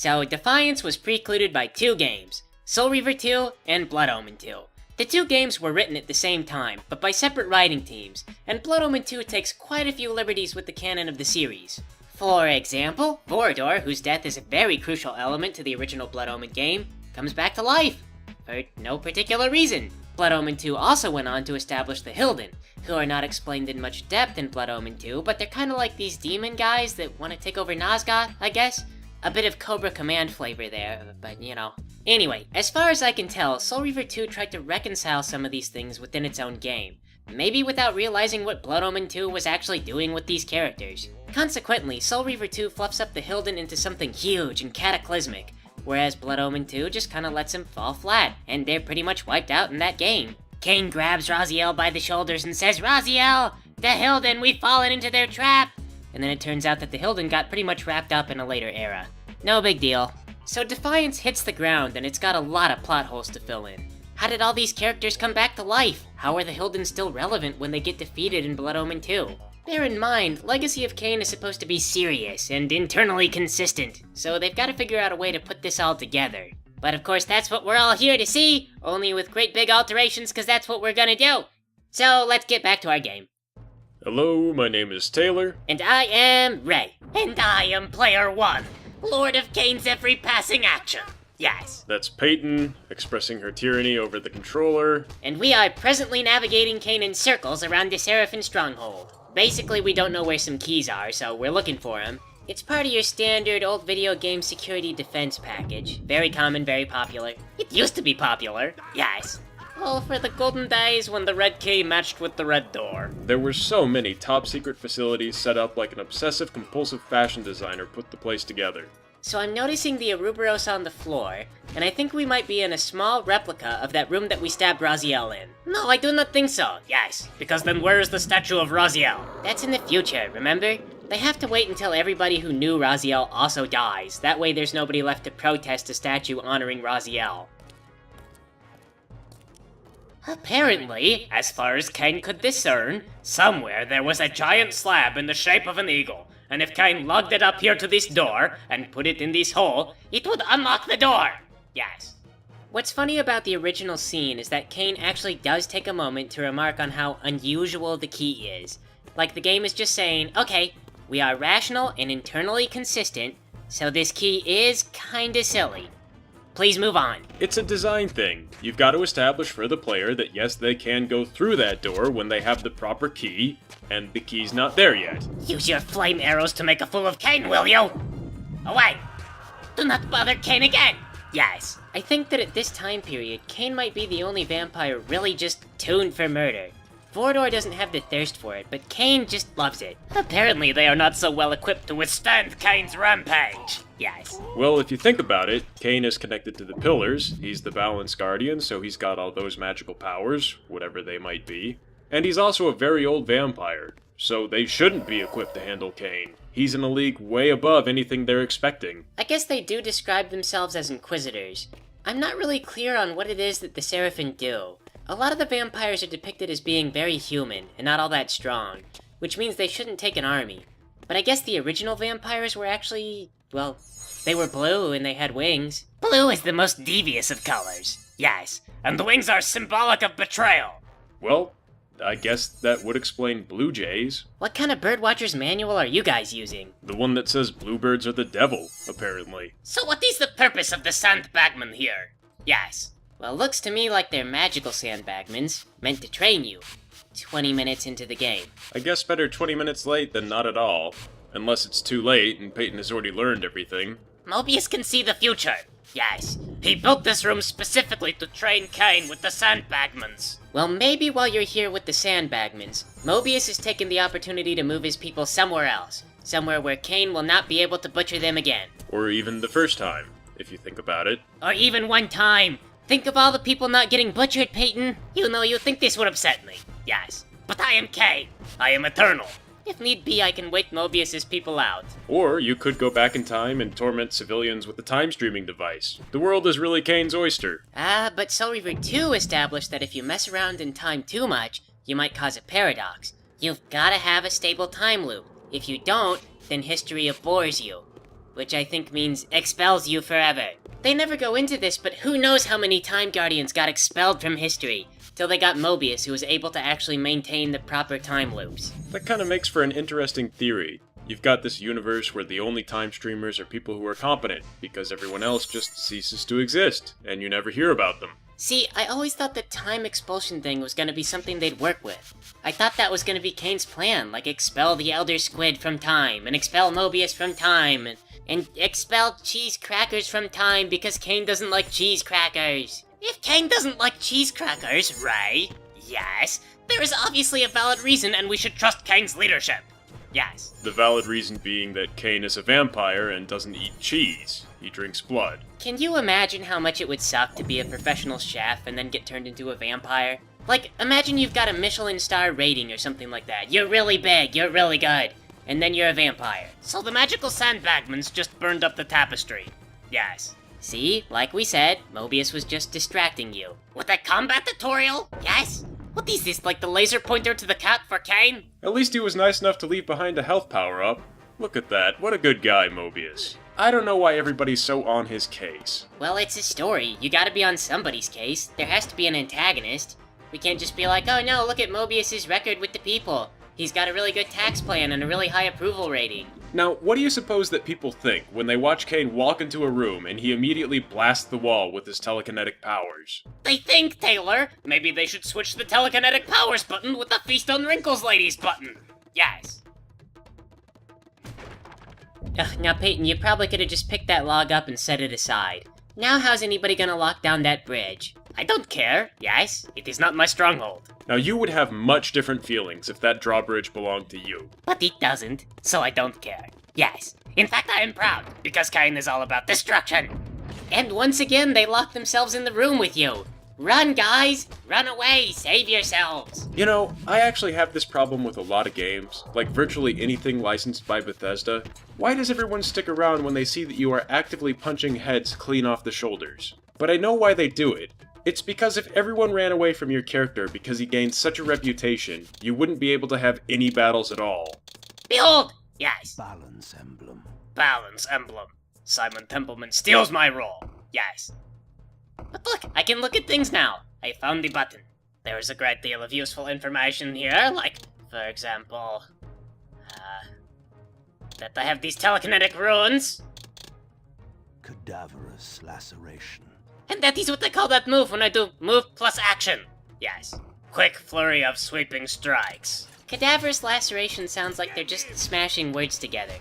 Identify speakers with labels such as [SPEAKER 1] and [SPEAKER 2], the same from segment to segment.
[SPEAKER 1] So, Defiance was precluded by two games, Soul Reaver 2 and Blood Omen 2. The two games were written at the same time, but by separate writing teams, and Blood Omen 2 takes quite a few liberties with the canon of the series. For example, Vorador, whose death is a very crucial element to the original Blood Omen game, comes back to life, for no particular reason. Blood Omen 2 also went on to establish the Hilden, who are not explained in much depth in Blood Omen 2, but they're kinda like these demon guys that want to take over Nazgûl, I guess? A bit of Cobra Command flavor there, but you know. Anyway, as far as I can tell, Soul Reaver 2 tried to reconcile some of these things within its own game, maybe without realizing what Blood Omen 2 was actually doing with these characters. Consequently, Soul Reaver 2 fluffs up the Hilden into something huge and cataclysmic, whereas Blood Omen 2 just kinda lets him fall flat, and they're pretty much wiped out in that game. Kain grabs Raziel by the shoulders and says, "Raziel! The Hilden, we've fallen into their trap!" And then it turns out that the Hilden got pretty much wrapped up in a later era. No big deal. So Defiance hits the ground, and it's got a lot of plot holes to fill in. How did all these characters come back to life? How are the Hilden still relevant when they get defeated in Blood Omen 2? Bear in mind, Legacy of Kain is supposed to be serious and internally consistent, so they've got to figure out a way to put this all together. But of course that's what we're all here to see, only with great big alterations, because that's what we're gonna do. So let's get back to our game.
[SPEAKER 2] Hello, my name is Taylor.
[SPEAKER 1] And I am Ray. And I am Player 1, Lord of Kain's every passing action. Yes.
[SPEAKER 2] That's Peyton, expressing her tyranny over the controller.
[SPEAKER 1] And we are presently navigating Kain in circles around the Sarafan Stronghold. Basically, we don't know where some keys are, so we're looking for them. It's part of your standard old video game security defense package. Very common, very popular. It used to be popular. Yes. Oh, for the golden days when the red key matched with the red door.
[SPEAKER 2] There were so many top-secret facilities set up like an obsessive-compulsive fashion designer put the place together.
[SPEAKER 1] So I'm noticing the Ouroboros on the floor, and I think we might be in a small replica of that room that we stabbed Raziel in. No, I do not think so. Yes. Because then where is the statue of Raziel? That's in the future, remember? They have to wait until everybody who knew Raziel also dies. That way there's nobody left to protest a statue honoring Raziel. Apparently, as far as Kain could discern, somewhere there was a giant slab in the shape of an eagle, and if Kain lugged it up here to this door, and put it in this hole, it would unlock the door! Yes. What's funny about the original scene is that Kain actually does take a moment to remark on how unusual the key is. Like the game is just saying, okay, we are rational and internally consistent, so this key is kinda silly. Please move on.
[SPEAKER 2] It's a design thing. You've got to establish for the player that yes, they can go through that door when they have the proper key, and the key's not there yet.
[SPEAKER 1] Use your flame arrows to make a fool of Kain, will you? Away! Do not bother Kain again! Yes. I think that at this time period, Kain might be the only vampire really just tuned for murder. Vorador doesn't have the thirst for it, but Kain just loves it. Apparently they are not so well equipped to withstand Kain's rampage. Yes.
[SPEAKER 2] Well, if you think about it, Kain is connected to the pillars, he's the balance guardian, so he's got all those magical powers, whatever they might be. And he's also a very old vampire, so they shouldn't be equipped to handle Kain. He's in a league way above anything they're expecting.
[SPEAKER 1] I guess they do describe themselves as Inquisitors. I'm not really clear on what it is that the Sarafan do. A lot of the vampires are depicted as being very human, and not all that strong, which means they shouldn't take an army. But I guess the original vampires were actually, well, they were blue and they had wings. Blue is the most devious of colors. Yes, and the wings are symbolic of betrayal.
[SPEAKER 2] Well, I guess that would explain blue jays.
[SPEAKER 1] What kind of birdwatcher's manual are you guys using?
[SPEAKER 2] The one that says bluebirds are the devil, apparently.
[SPEAKER 1] So what is the purpose of the sandbagman here? Yes. Well, looks to me like they're magical sandbagmans, meant to train you. 20 minutes into the game.
[SPEAKER 2] I guess better 20 minutes late than not at all. Unless it's too late and Peyton has already learned everything.
[SPEAKER 1] Mobius can see the future. Yes. He built this room specifically to train Kain with the sandbagmans. Well, maybe while you're here with the sandbagmans, Mobius is taking the opportunity to move his people somewhere else. Somewhere where Kain will not be able to butcher them again.
[SPEAKER 2] Or even the first time, if you think about it.
[SPEAKER 1] Or even one time. Think of all the people not getting butchered, Peyton. You know, you think this would upset me. Yes. But I am Kain. I am eternal. If need be, I can wait Mobius's people out.
[SPEAKER 2] Or you could go back in time and torment civilians with the time-streaming device. The world is really Kain's oyster.
[SPEAKER 1] But Soul Reaver 2 established that if you mess around in time too much, you might cause a paradox. You've gotta have a stable time loop. If you don't, then history abhors you. which I think means expels you forever. They never go into this, but who knows how many Time Guardians got expelled from history, till they got Mobius, who was able to actually maintain the proper time loops.
[SPEAKER 2] That kind of makes for an interesting theory. You've got this universe where the only time streamers are people who are competent, because everyone else just ceases to exist, and you never hear about them.
[SPEAKER 1] See, I always thought the time expulsion thing was gonna be something they'd work with. I thought that was gonna be Kain's plan, like expel the Elder Squid from time, and expel Mobius from time, and expel cheese crackers from time because Kain doesn't like cheese crackers. If Kain doesn't like cheese crackers, right? Yes, there is obviously a valid reason and we should trust Kain's leadership. Yes.
[SPEAKER 2] The valid reason being that Kain is a vampire and doesn't eat cheese. He drinks blood.
[SPEAKER 1] Can you imagine how much it would suck to be a professional chef and then get turned into a vampire? Like, imagine you've got a Michelin star rating or something like that. You're really big, you're really good, and then you're a vampire. So the magical sandbagmans just burned up the tapestry. Yes. See, like we said, Mobius was just distracting you. With a combat tutorial? Yes? What is this, like the laser pointer to the cat for Kain?
[SPEAKER 2] At least he was nice enough to leave behind a health power-up. Look at that, what a good guy, Mobius. I don't know why everybody's so on his case.
[SPEAKER 1] Well, it's a story. You gotta be on somebody's case. There has to be an antagonist. We can't just be like, oh no, look at Mobius's record with the people. He's got a really good tax plan and a really high approval rating.
[SPEAKER 2] Now, what do you suppose that people think when they watch Kain walk into a room and he immediately blasts the wall with his telekinetic powers?
[SPEAKER 1] They think, Taylor, maybe they should switch the telekinetic powers button with the Feast on Wrinkles ladies button. Yes. Now, Peyton, you probably could have just picked that log up and set it aside. Now how's anybody gonna lock down that bridge? I don't care, yes? It is not my stronghold.
[SPEAKER 2] Now, you would have much different feelings if that drawbridge belonged to you.
[SPEAKER 1] But it doesn't, so I don't care. Yes. In fact, I am proud, because Kain is all about destruction. And once again, they locked themselves in the room with you. Run, guys! Run away! Save yourselves!
[SPEAKER 2] You know, I actually have this problem with a lot of games, like virtually anything licensed by Bethesda. Why does everyone stick around when they see that you are actively punching heads clean off the shoulders? But I know why they do it. It's because if everyone ran away from your character because he gained such a reputation, you wouldn't be able to have any battles at all.
[SPEAKER 1] Behold! Yes.
[SPEAKER 3] Balance emblem.
[SPEAKER 1] Balance emblem. Simon Templeman steals my role. Yes. But look, I can look at things now. I found the button. There is a great deal of useful information here, like, for example, that I have these telekinetic runes.
[SPEAKER 3] Cadaverous laceration.
[SPEAKER 1] And that is what I call that move when I do move plus action. Yes. Quick flurry of sweeping strikes. Cadaverous laceration sounds like they're just smashing words together.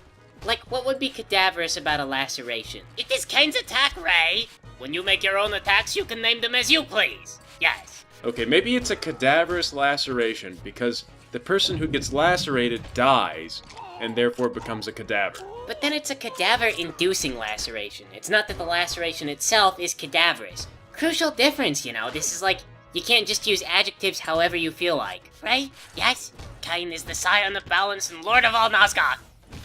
[SPEAKER 1] Like, what would be cadaverous about a laceration? It is Kain's attack, Ray! When you make your own attacks, you can name them as you please. Yes.
[SPEAKER 2] Okay, maybe it's a cadaverous laceration because the person who gets lacerated dies and therefore becomes a cadaver.
[SPEAKER 1] But then it's a cadaver-inducing laceration. It's not that the laceration itself is cadaverous. Crucial difference, you know. This is like, you can't just use adjectives however you feel like. Right? Yes? Kain is the scion of balance and lord of all Nosgoth.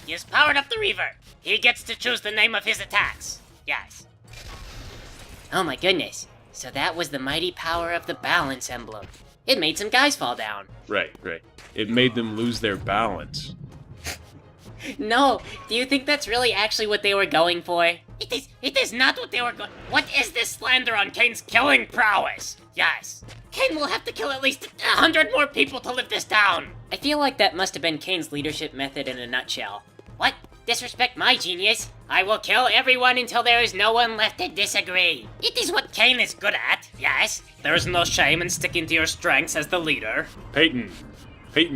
[SPEAKER 1] He has powered up the Reaver. He gets to choose the name of his attacks. Yes. Oh my goodness. So that was the mighty power of the balance emblem. It made some guys fall down.
[SPEAKER 2] Right. It made them lose their balance.
[SPEAKER 1] No, do you think that's really actually what they were going for? It is not what they were going. What is this slander on Kain's killing prowess? Yes. Kain will have to kill at least 100 more people to live this down. I feel like that must have been Kain's leadership method in a nutshell. What? Disrespect my genius? I will kill everyone until there is no one left to disagree. It is what Kain is good at, yes. There is no shame in sticking to your strengths as the leader.
[SPEAKER 2] Peyton,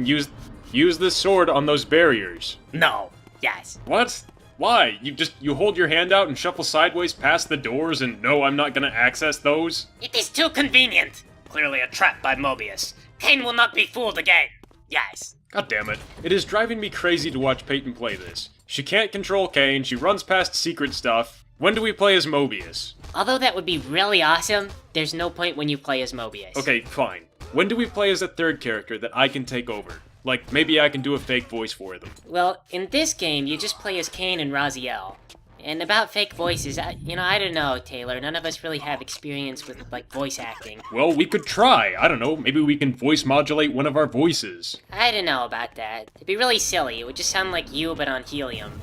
[SPEAKER 2] use this sword on those barriers.
[SPEAKER 1] No. Yes.
[SPEAKER 2] What? Why? You hold your hand out and shuffle sideways past the doors and no, I'm not gonna access those?
[SPEAKER 1] It is too convenient. Clearly a trap by Mobius. Kain will not be fooled again. Yes.
[SPEAKER 2] God damn it. It is driving me crazy to watch Peyton play this. She can't control Kain, she runs past secret stuff. When do we play as Mobius?
[SPEAKER 1] Although that would be really awesome, there's no point when you play as Mobius.
[SPEAKER 2] Okay, fine. When do we play as a third character that I can take over? Like, maybe I can do a fake voice for them.
[SPEAKER 1] Well, in this game, you just play as Kain and Raziel. And about fake voices, I don't know, Taylor. None of us really have experience with, like, voice acting.
[SPEAKER 2] Well, we could try. I don't know. Maybe we can voice modulate one of our voices.
[SPEAKER 1] I don't know about that. It'd be really silly. It would just sound like you, but on helium.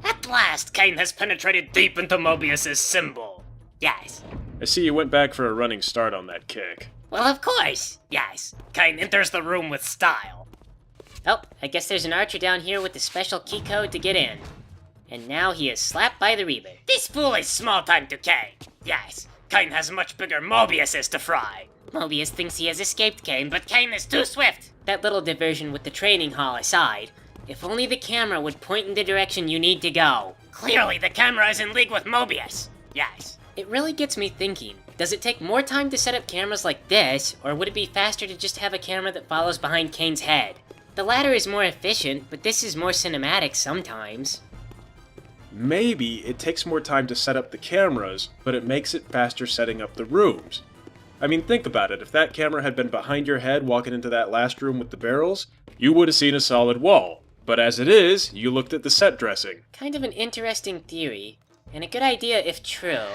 [SPEAKER 1] At last, Kain has penetrated deep into Mobius's symbol. Yes.
[SPEAKER 2] I see you went back for a running start on that kick.
[SPEAKER 1] Well, of course. Yes. Kain enters the room with style. Oh, I guess there's an archer down here with the special key code to get in. And now he is slapped by the Reaver. This fool is small time to Kain. Yes. Kain has much bigger Mobiuses to fry. Mobius thinks he has escaped Kain, but Kain is too swift. That little diversion with the training hall aside, if only the camera would point in the direction you need to go. Clearly, the camera is in league with Mobius. Yes. It really gets me thinking. Does it take more time to set up cameras like this, or would it be faster to just have a camera that follows behind Kain's head? The latter is more efficient, but this is more cinematic sometimes.
[SPEAKER 2] Maybe it takes more time to set up the cameras, but it makes it faster setting up the rooms. I mean, think about it. If that camera had been behind your head walking into that last room with the barrels, you would have seen a solid wall. But as it is, you looked at the set dressing.
[SPEAKER 1] Kind of an interesting theory, and a good idea if true.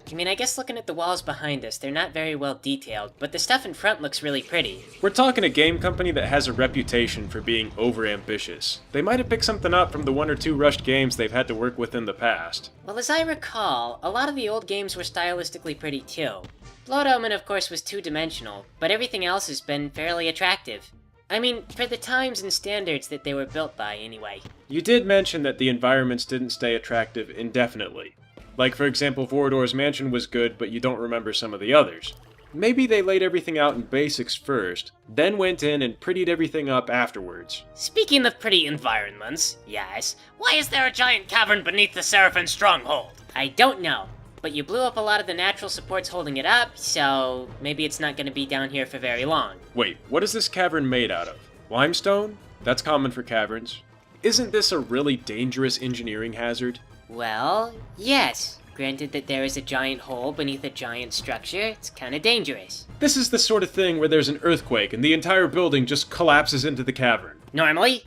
[SPEAKER 1] I mean, I guess looking at the walls behind us, they're not very well detailed, but the stuff in front looks really pretty.
[SPEAKER 2] We're talking a game company that has a reputation for being over-ambitious. They might have picked something up from the 1 or 2 rushed games they've had to work with in the past.
[SPEAKER 1] Well, as I recall, a lot of the old games were stylistically pretty too. Blood Omen, of course, was two-dimensional, but everything else has been fairly attractive. I mean, for the times and standards that they were built by, anyway.
[SPEAKER 2] You did mention that the environments didn't stay attractive indefinitely. Like, for example, Vorador's Mansion was good, but you don't remember some of the others. Maybe they laid everything out in basics first, then went in and prettied everything up afterwards.
[SPEAKER 1] Speaking of pretty environments, yes, why is there a giant cavern beneath the Sarafan Stronghold? I don't know, but you blew up a lot of the natural supports holding it up, so maybe it's not going to be down here for very long.
[SPEAKER 2] Wait, what is this cavern made out of? Limestone? That's common for caverns. Isn't this a really dangerous engineering hazard?
[SPEAKER 1] Well, yes. Granted that there is a giant hole beneath a giant structure, it's kinda dangerous.
[SPEAKER 2] This is the sort of thing where there's an earthquake and the entire building just collapses into the cavern.
[SPEAKER 1] Normally,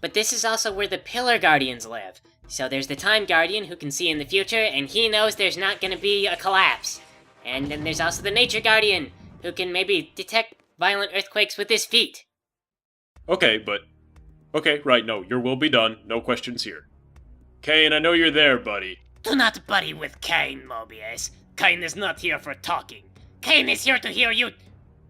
[SPEAKER 1] but this is also where the Pillar Guardians live. So there's the Time Guardian who can see in the future, and he knows there's not gonna be a collapse. And then there's also the Nature Guardian, who can maybe detect violent earthquakes with his feet.
[SPEAKER 2] Okay, right, no, your will be done, no questions here. Kain, I know you're there, buddy.
[SPEAKER 1] Do not buddy with Kain, Mobius. Kain is not here for talking. Kain is here to hear you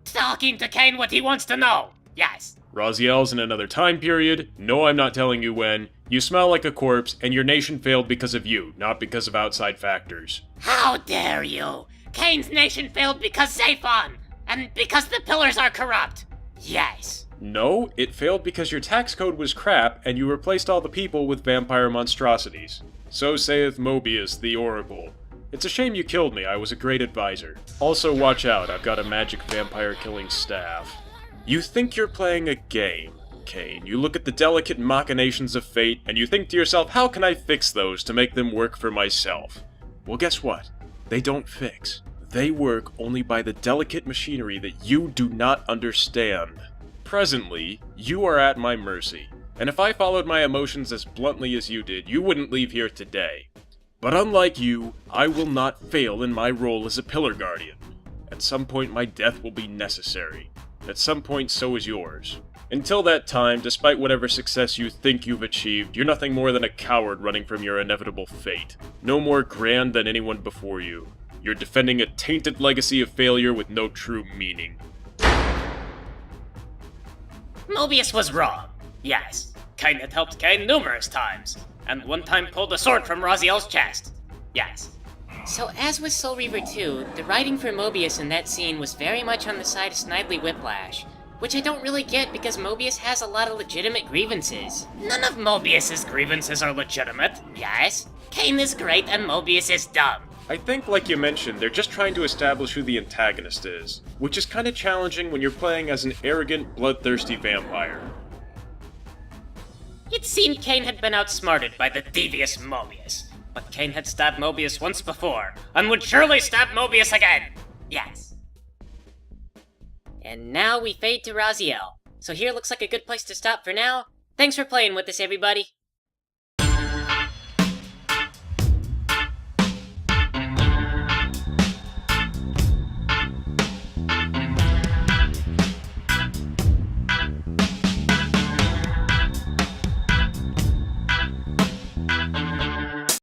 [SPEAKER 1] talking to Kain what he wants to know. Yes.
[SPEAKER 2] Raziel's in another time period. No, I'm not telling you when. You smell like a corpse, and your nation failed because of you, not because of outside factors.
[SPEAKER 1] How dare you! Kain's nation failed because Zaphon, and because the pillars are corrupt. Yes.
[SPEAKER 2] No, it failed because your tax code was crap, and you replaced all the people with vampire monstrosities. So saith Mobius, the Oracle. It's a shame you killed me, I was a great advisor. Also, watch out, I've got a magic vampire-killing staff. You think you're playing a game, Kain. You look at the delicate machinations of fate, and you think to yourself, how can I fix those to make them work for myself? Well, guess what? They don't fix. They work only by the delicate machinery that you do not understand. Presently, you are at my mercy, and if I followed my emotions as bluntly as you did, you wouldn't leave here today. But unlike you, I will not fail in my role as a Pillar Guardian. At some point, my death will be necessary. At some point, so is yours. Until that time, despite whatever success you think you've achieved, you're nothing more than a coward running from your inevitable fate. No more grand than anyone before you. You're defending a tainted legacy of failure with no true meaning.
[SPEAKER 1] Mobius was wrong. Yes. Kain had helped Kain numerous times, and one time pulled a sword from Raziel's chest. Yes. So as with Soul Reaver 2, the writing for Mobius in that scene was very much on the side of Snidely Whiplash, which I don't really get because Mobius has a lot of legitimate grievances. None of Mobius's grievances are legitimate. Yes. Kain is great and Mobius is dumb.
[SPEAKER 2] I think, like you mentioned, they're just trying to establish who the antagonist is, which is kind of challenging when you're playing as an arrogant, bloodthirsty vampire.
[SPEAKER 1] It seemed Kain had been outsmarted by the devious Mobius, but Kain had stabbed Mobius once before, and would surely stab Mobius again! Yes. And now we fade to Raziel, so here looks like a good place to stop for now. Thanks for playing with us, everybody.